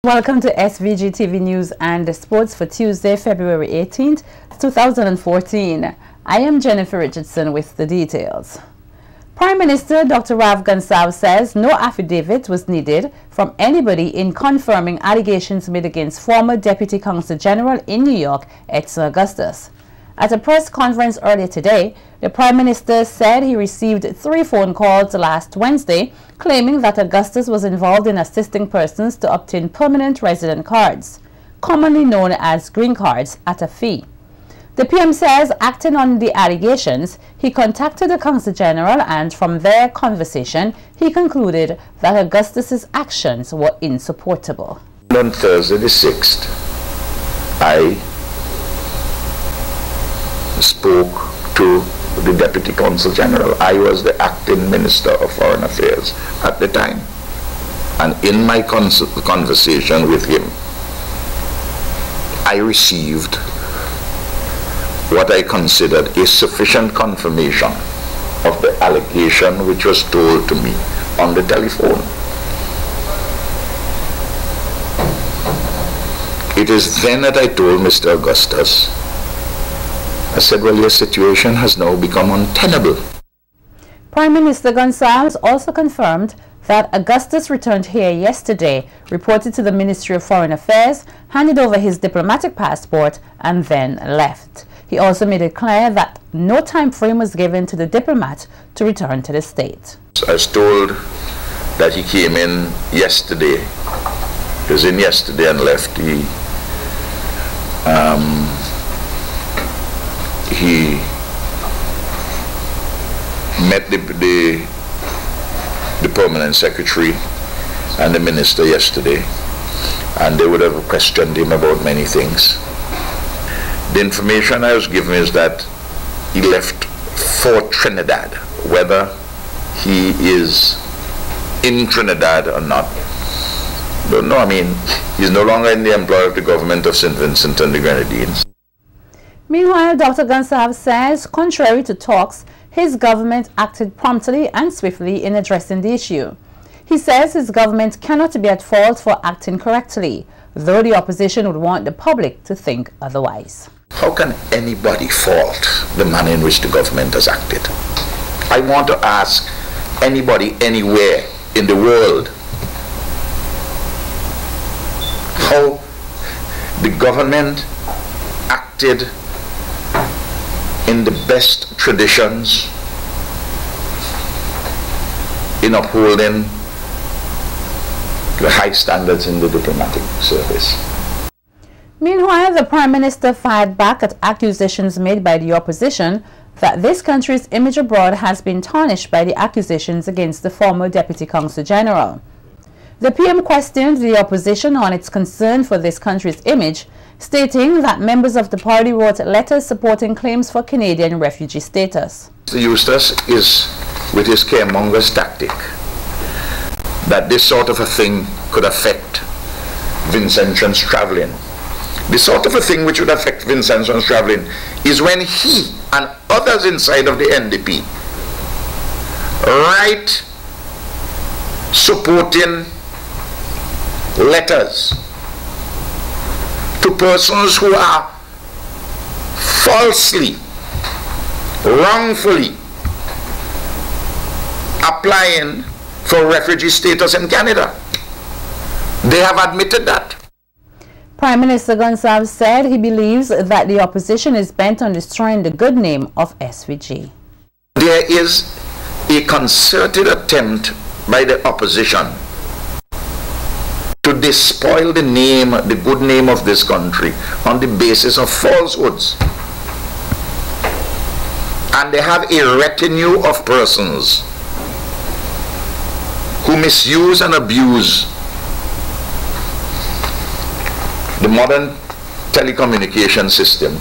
Welcome to SVG-TV News and Sports for Tuesday, February 18th, 2014. I am Jennifer Richardson with the details. Prime Minister Dr. Rav Gansav says no affidavit was needed from anybody in confirming allegations made against former Deputy Consul General in New York, Edson Augustus. At a press conference earlier today, the Prime Minister said he received 3 phone calls last Wednesday claiming that Augustus was involved in assisting persons to obtain permanent resident cards, commonly known as green cards, at a fee. The PM says, acting on the allegations, he contacted the Consul General and from their conversation, he concluded that Augustus's actions were insupportable. On Thursday the 6th, I spoke to the Deputy Consul General. I was the acting Minister of Foreign Affairs at the time. And in my conversation with him, I received what I considered a sufficient confirmation of the allegation which was told to me on the telephone. It is then that I told Mr. Augustus, I said, well, your situation has now become untenable. Prime Minister Gonsalves also confirmed that Augustus returned here yesterday, reported to the Ministry of Foreign Affairs, handed over his diplomatic passport, and then left. He also made it clear that no time frame was given to the diplomat to return to the state. I was told that he came in yesterday. He was in yesterday and left. He met the permanent secretary and the minister yesterday, and they would have questioned him about many things. The information I was given is that he left for Trinidad. Whether he is in Trinidad or not, don't know. I mean, he's no longer in the employ of the government of St. Vincent and the Grenadines. Meanwhile, Dr. Gansav says, contrary to talks, his government acted promptly and swiftly in addressing the issue. He says his government cannot be at fault for acting correctly, though the opposition would want the public to think otherwise. How can anybody fault the manner in which the government has acted? I want to ask anybody anywhere in the world how the government acted in the best traditions in upholding the high standards in the diplomatic service. Meanwhile, the Prime Minister fired back at accusations made by the opposition that this country's image abroad has been tarnished by the accusations against the former Deputy Consul General. The PM questioned the opposition on its concern for this country's image, stating that members of the party wrote letters supporting claims for Canadian refugee status. Mr. Eustace is with his caremongers tactic that this sort of a thing could affect Vincentians traveling. The sort of a thing which would affect Vincentians traveling is when he and others inside of the NDP write supporting letters to persons who are falsely, wrongfully applying for refugee status in Canada. They have admitted that. Prime Minister Gonsalves said he believes that the opposition is bent on destroying the good name of SVG. There is a concerted attempt by the opposition to despoil the name, the good name of this country on the basis of falsehoods. And they have a retinue of persons who misuse and abuse the modern telecommunication system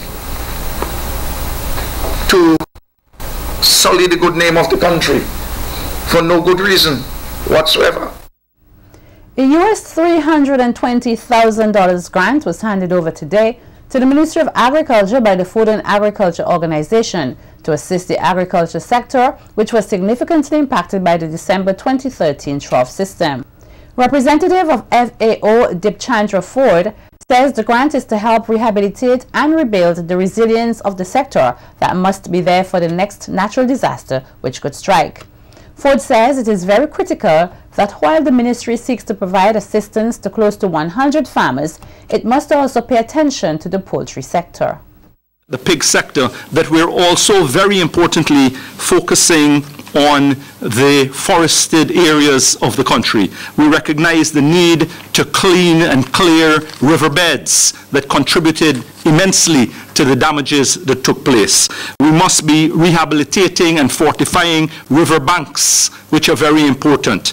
to sully the good name of the country for no good reason whatsoever. A US $320,000 grant was handed over today to the Ministry of Agriculture by the Food and Agriculture Organization to assist the agriculture sector, which was significantly impacted by the December 2013 trough system. Representative of FAO Dipchandra Ford says the grant is to help rehabilitate and rebuild the resilience of the sector that must be there for the next natural disaster which could strike. Ford says it is very critical that while the ministry seeks to provide assistance to close to 100 farmers, it must also pay attention to the poultry sector. The pig sector, that we're also very importantly focusing on the forested areas of the country. We recognize the need to clean and clear riverbeds that contributed immensely to the damages that took place. We must be rehabilitating and fortifying river banks, which are very important.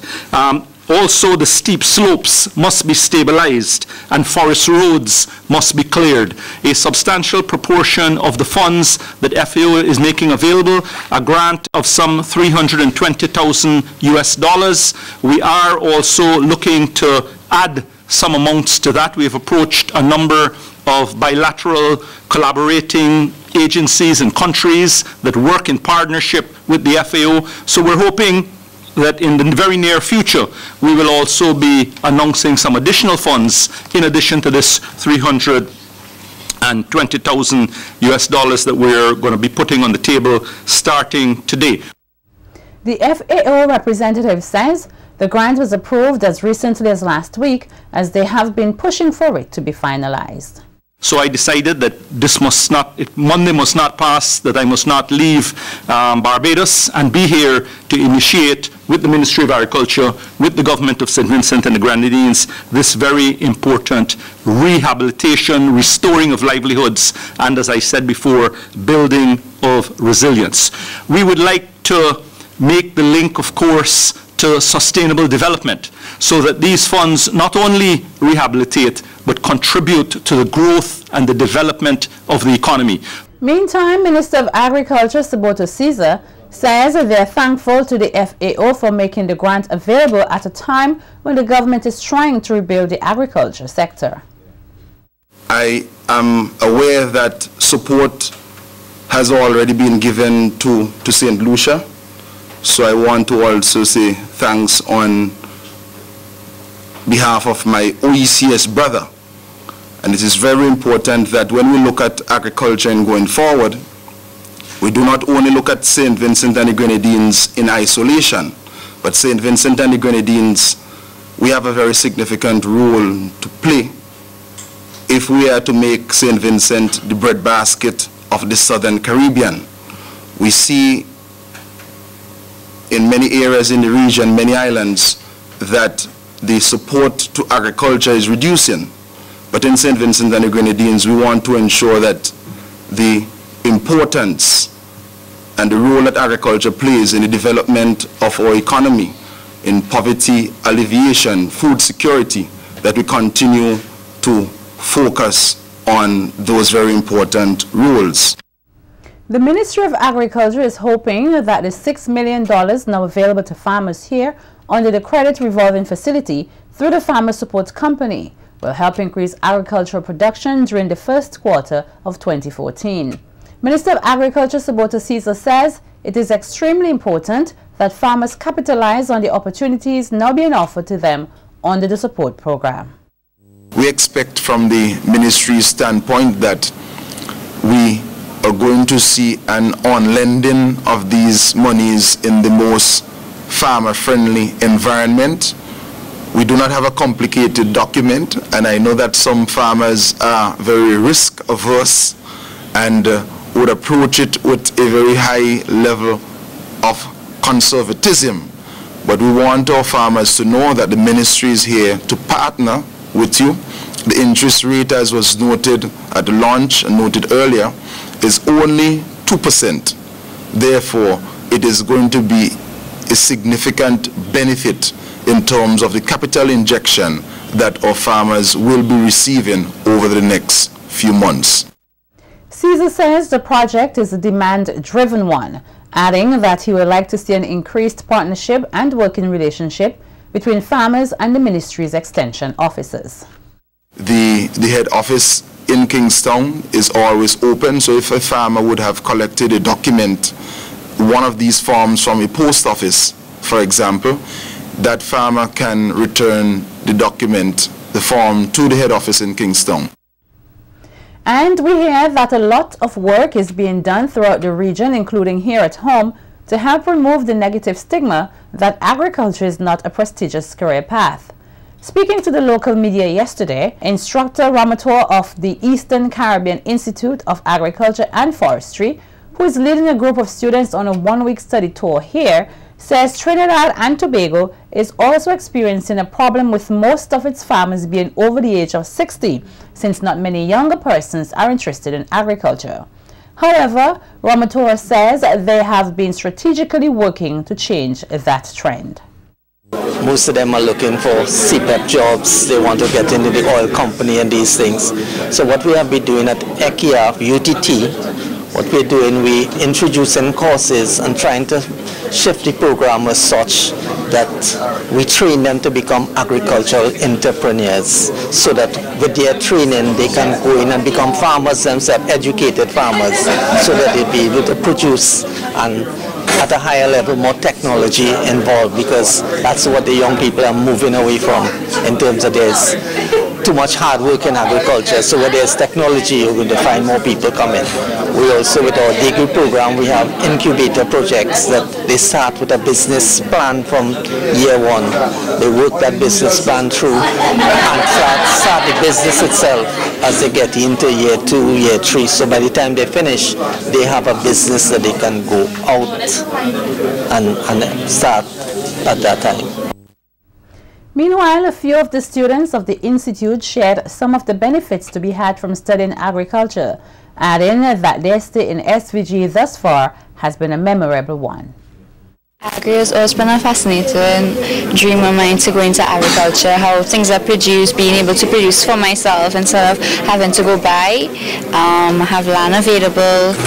Also, the steep slopes must be stabilized and forest roads must be cleared. A substantial proportion of the funds that FAO is making available, a grant of some $320,000 US. We are also looking to add some amounts to that. We have approached a number of bilateral collaborating agencies and countries that work in partnership with the FAO. So we're hoping that in the very near future, we will also be announcing some additional funds in addition to this $320,000 US that we're going to be putting on the table starting today. The FAO representative says the grant was approved as recently as last week, as they have been pushing for it to be finalized. So I decided that Monday must not pass, that I must not leave Barbados and be here to initiate with the Ministry of Agriculture, with the government of St. Vincent and the Grenadines, this very important rehabilitation, restoring of livelihoods, and as I said before, building of resilience. We would like to make the link, of course, to sustainable development, so that these funds not only rehabilitate, but contribute to the growth and the development of the economy. Meantime, Minister of Agriculture Saboto Caesar says they are thankful to the FAO for making the grant available at a time when the government is trying to rebuild the agriculture sector. I am aware that support has already been given to St. Lucia. So I want to also say thanks on behalf of my OECS brother. And it is very important that when we look at agriculture and going forward, we do not only look at St. Vincent and the Grenadines in isolation, but St. Vincent and the Grenadines, we have a very significant role to play if we are to make St. Vincent the breadbasket of the Southern Caribbean. We see in many areas in the region, many islands, that the support to agriculture is reducing. But in St. Vincent and the Grenadines, we want to ensure that the importance and the role that agriculture plays in the development of our economy, in poverty alleviation, food security, that we continue to focus on those very important roles. The Ministry of Agriculture is hoping that the $6 million now available to farmers here under the Credit Revolving Facility through the Farmer Support Company will help increase agricultural production during the first quarter of 2014. Minister of Agriculture Saboto Caesar says it is extremely important that farmers capitalize on the opportunities now being offered to them under the support program. We expect from the ministry's standpoint that we are going to see an on-lending of these monies in the most farmer-friendly environment. We do not have a complicated document, and I know that some farmers are very risk-averse and would approach it with a very high level of conservatism. But we want our farmers to know that the ministry is here to partner with you. The interest rate, as was noted at the launch and noted earlier, is only 2%. Therefore, it is going to be a significant benefit in terms of the capital injection that our farmers will be receiving over the next few months. Caesar says the project is a demand-driven one, adding that he would like to see an increased partnership and working relationship between farmers and the ministry's extension officers. The head office in Kingstown is always open, so if a farmer would have collected a document, one of these forms from a post office, for example, that farmer can return the document, the form, to the head office in Kingston. And we hear that a lot of work is being done throughout the region, including here at home, to help remove the negative stigma that agriculture is not a prestigious career path. Speaking to the local media yesterday, Instructor Ramator of the Eastern Caribbean Institute of Agriculture and Forestry, who is leading a group of students on a one-week study tour here, says Trinidad and Tobago is also experiencing a problem with most of its farmers being over the age of 60, since not many younger persons are interested in agriculture. However, Ramator says they have been strategically working to change that trend. Most of them are looking for CPEP jobs. They want to get into the oil company and these things. So what we have been doing at ECIA, UTT, what we're doing, we introducing courses and trying to shift the program as such that we train them to become agricultural entrepreneurs, so that with their training they can go in and become farmers themselves, educated farmers, so that they'll be able to produce and at a higher level, more technology involved, because that's what the young people are moving away from in terms of there's too much hard work in agriculture. So where there's technology, you're going to find more people coming. We also, with our degree program, we have incubator projects that they start with a business plan from year one. They work that business plan through and start the business itself as they get into year 2, year 3. So by the time they finish, they have a business that they can go out and start at that time. Meanwhile, a few of the students of the Institute shared some of the benefits to be had from studying agriculture, adding that their stay in SVG thus far has been a memorable one. Agri has always been a fascinating dream of mine to go into agriculture, how things are produced, being able to produce for myself instead of having to go buy, have land available,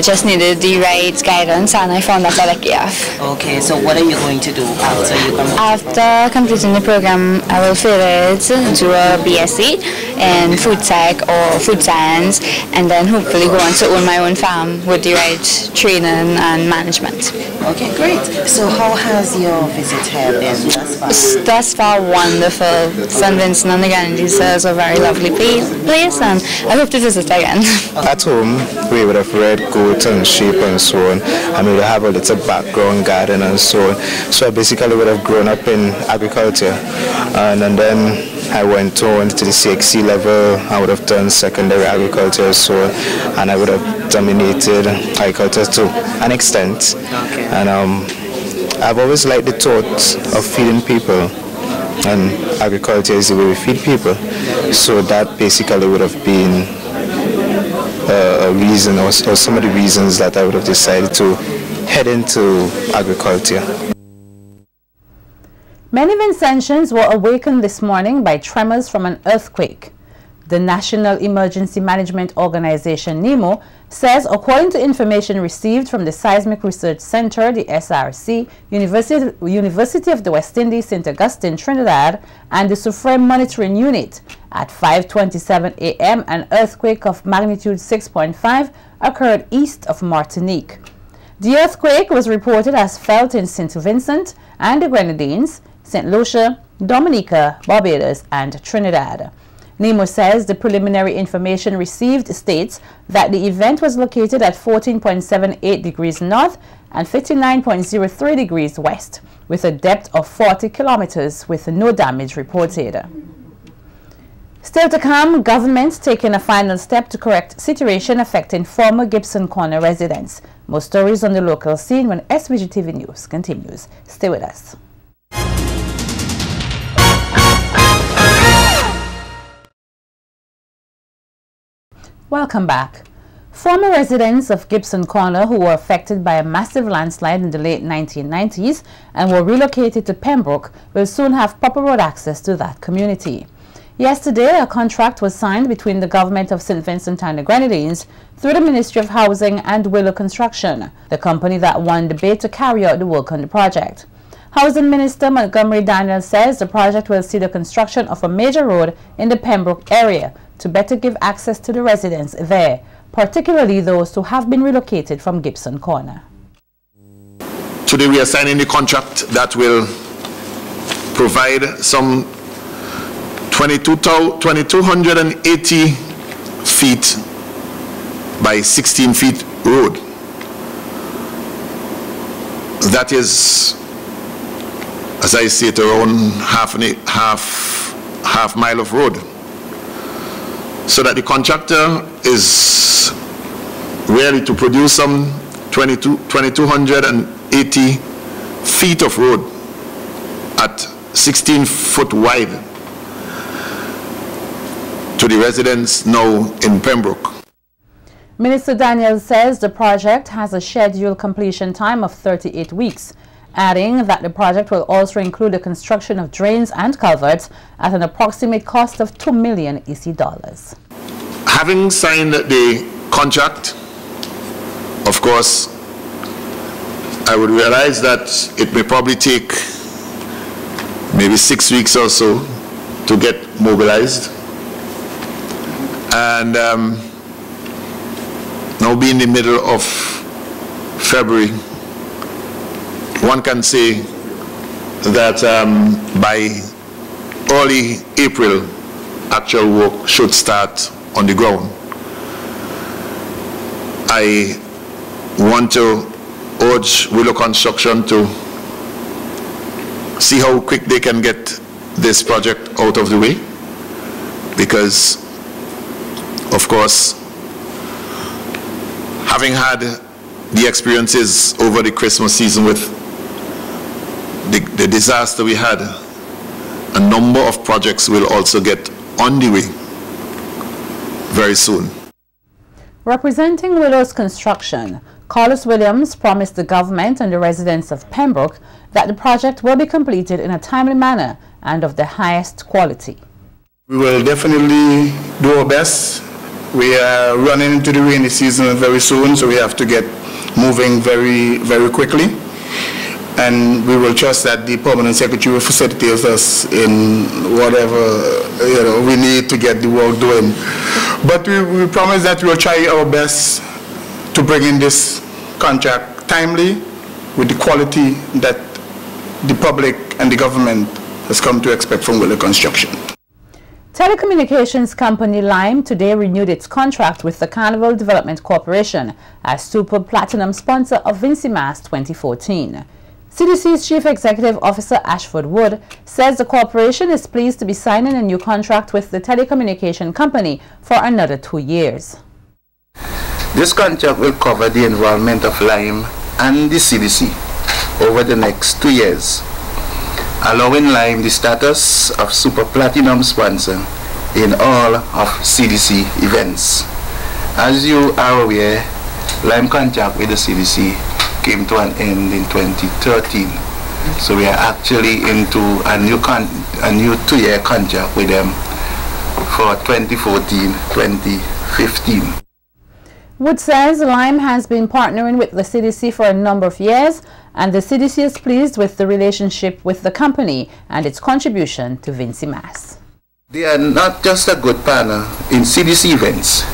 just needed the right guidance, and I found that at ECIA. Okay, so what are you going to do after you complete? After completing the program, I will further it to a BSc in food tech or food science, and then hopefully go on to own my own farm with the right training and management. Okay, great. So how has your visit here been thus far? Thus far, wonderful. St. Vincent and the Grenadines is a very lovely place, and I hope to visit again. At home, we would have read goat and sheep and so on, and we would have a little background garden and so on. So I basically would have grown up in agriculture, and then I went on to the CXC level. I would have done secondary agriculture, so on, and I would have dominated agriculture to an extent. Okay. And I've always liked the thought of feeding people, and agriculture is the way we feed people. So that basically would have been a reason, or some of the reasons that I would have decided to head into agriculture. Many Vincentians were awakened this morning by tremors from an earthquake. The National Emergency Management Organization, NEMO, says, according to information received from the Seismic Research Center, the SRC, University of the West Indies, St. Augustine, Trinidad, and the Supreme Monitoring Unit, at 5:27 a.m., an earthquake of magnitude 6.5 occurred east of Martinique. The earthquake was reported as felt in St. Vincent and the Grenadines, St. Lucia, Dominica, Barbados, and Trinidad. NEMO says the preliminary information received states that the event was located at 14.78 degrees north and 59.03 degrees west, with a depth of 40 kilometers, with no damage reported. Still to come, government taking a final step to correct situation affecting former Gibson Corner residents. More stories on the local scene when SVG-TV News continues. Stay with us. Welcome back. Former residents of Gibson Corner who were affected by a massive landslide in the late 1990s and were relocated to Pembrook will soon have proper road access to that community. Yesterday, a contract was signed between the government of St. Vincent and the Grenadines through the Ministry of Housing and Willow Construction, the company that won the bid to carry out the work on the project. Housing Minister Montgomery Daniel says the project will see the construction of a major road in the Pembrook area to better give access to the residents there, particularly those who have been relocated from Gibson Corner. Today we are signing the contract that will provide some 2,280 feet by 16 feet road. That is, as I see it, around half mile of road. So that the contractor is ready to produce some 2,280 feet of road at 16 foot wide to the residents now in Pembrook. Minister Daniel says the project has a scheduled completion time of 38 weeks, adding that the project will also include the construction of drains and culverts at an approximate cost of $2 million EC. Having signed the contract, of course, I would realize that it may probably take maybe 6 weeks or so to get mobilized. And now being in the middle of February, one can say that by early April, actual work should start on the ground. I want to urge Willow Construction to see how quick they can get this project out of the way, because, of course, having had the experiences over the Christmas season with the disaster we had, a number of projects will also get on the way very soon. Representing Willow's Construction, Carlos Williams promised the government and the residents of Pembroke that the project will be completed in a timely manner and of the highest quality. We will definitely do our best. We are running into the rainy season very soon, so we have to get moving very, very quickly. And we will trust that the Permanent Secretary will facilitate us in whatever we need to get the work doing. But we promise that we will try our best to bring in this contract timely with the quality that the public and the government has come to expect from Willow Construction. Telecommunications company Lime today renewed its contract with the Carnival Development Corporation as Super Platinum sponsor of Vincimas 2014. CDC's Chief Executive Officer Ashford Wood says the corporation is pleased to be signing a new contract with the telecommunication company for another 2 years. This contract will cover the involvement of Lime and the CDC over the next 2 years, allowing Lime the status of Super Platinum sponsor in all of CDC events. As you are aware, Lime contract with the CDC came to an end in 2013. So we are actually into a new 2-year contract with them for 2014-2015. Wood says Lime has been partnering with the CDC for a number of years, and the CDC is pleased with the relationship with the company and its contribution to Vincimas. They are not just a good partner in CDC events,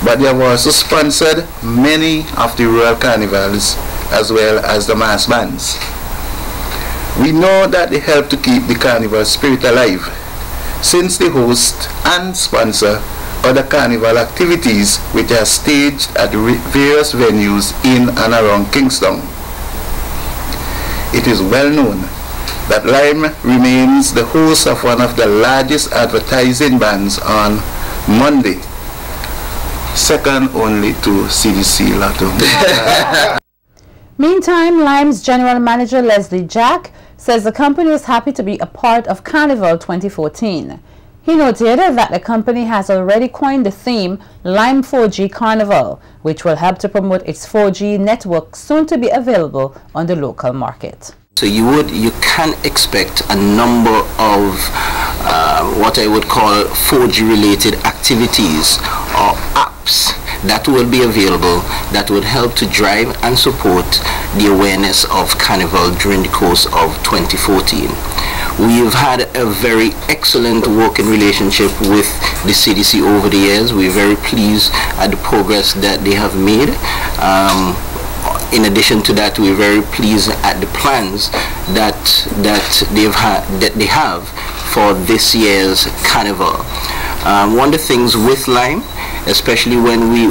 but they have also sponsored many of the rural carnivals as well as the mass bands. We know that they help to keep the carnival spirit alive, since they host and sponsor other carnival activities which are staged at various venues in and around Kingston. It is well known that Lime remains the host of one of the largest advertising bans on Monday, second only to CDC Lotto. Meantime, Lime's General Manager Leslie Jack says the company is happy to be a part of Carnival 2014. He noted that the company has already coined the theme Lime 4G Carnival, which will help to promote its 4G network soon to be available on the local market. So you can expect a number of what I would call 4G related activities or apps that will be available that would help to drive and support the awareness of Carnival during the course of 2014. We've had a very excellent working relationship with the CDC over the years. We're very pleased at the progress that they have made. In addition to that, we're very pleased at the plans that they have for this year's Carnival. One of the things with Lime, especially when we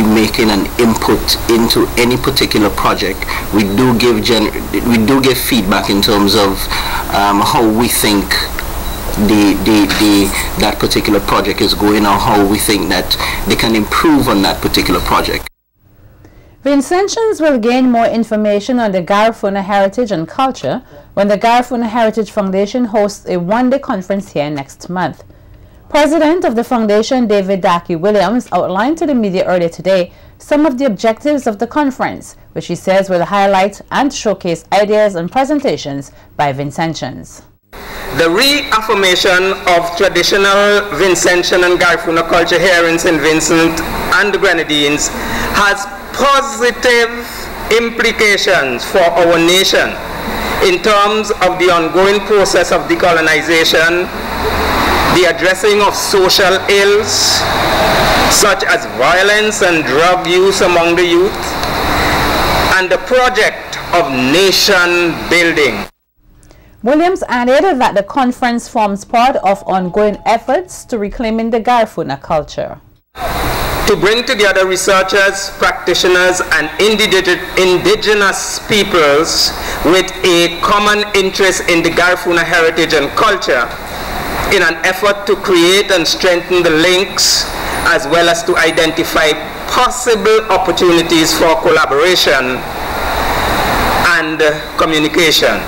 making an input into any particular project, we do give feedback in terms of how we think that particular project is going, or how we think that they can improve on that particular project. Vincentians will gain more information on the Garifuna heritage and culture when the Garifuna Heritage Foundation hosts a one-day conference here next month. President of the foundation, David Daki Williams, outlined to the media earlier today some of the objectives of the conference, which he says will highlight and showcase ideas and presentations by Vincentians. The reaffirmation of traditional Vincentian and Garifuna culture here in St. Vincent and the Grenadines has positive implications for our nation in terms of the ongoing process of decolonization, the addressing of social ills such as violence and drug use among the youth, and the project of nation building. Williams added that the conference forms part of ongoing efforts to reclaiming the Garifuna culture. To bring together researchers, practitioners, and indigenous peoples with a common interest in the Garifuna heritage and culture in an effort to create and strengthen the links, as well as to identify possible opportunities for collaboration and communication.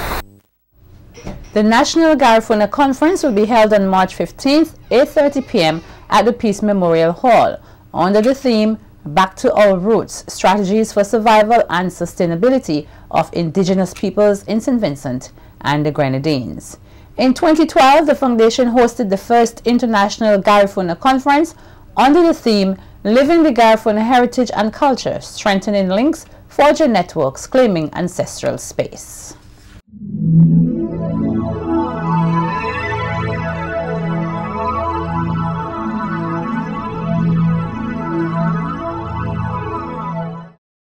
The National Garifuna Conference will be held on March 15th, 8:30 p.m. at the Peace Memorial Hall, under the theme, Back to Our Roots, Strategies for Survival and Sustainability of Indigenous Peoples in St. Vincent and the Grenadines. In 2012, the foundation hosted the first International Garifuna Conference under the theme, Living the Garifuna Heritage and Culture, Strengthening Links, Forging Networks, Claiming Ancestral Space.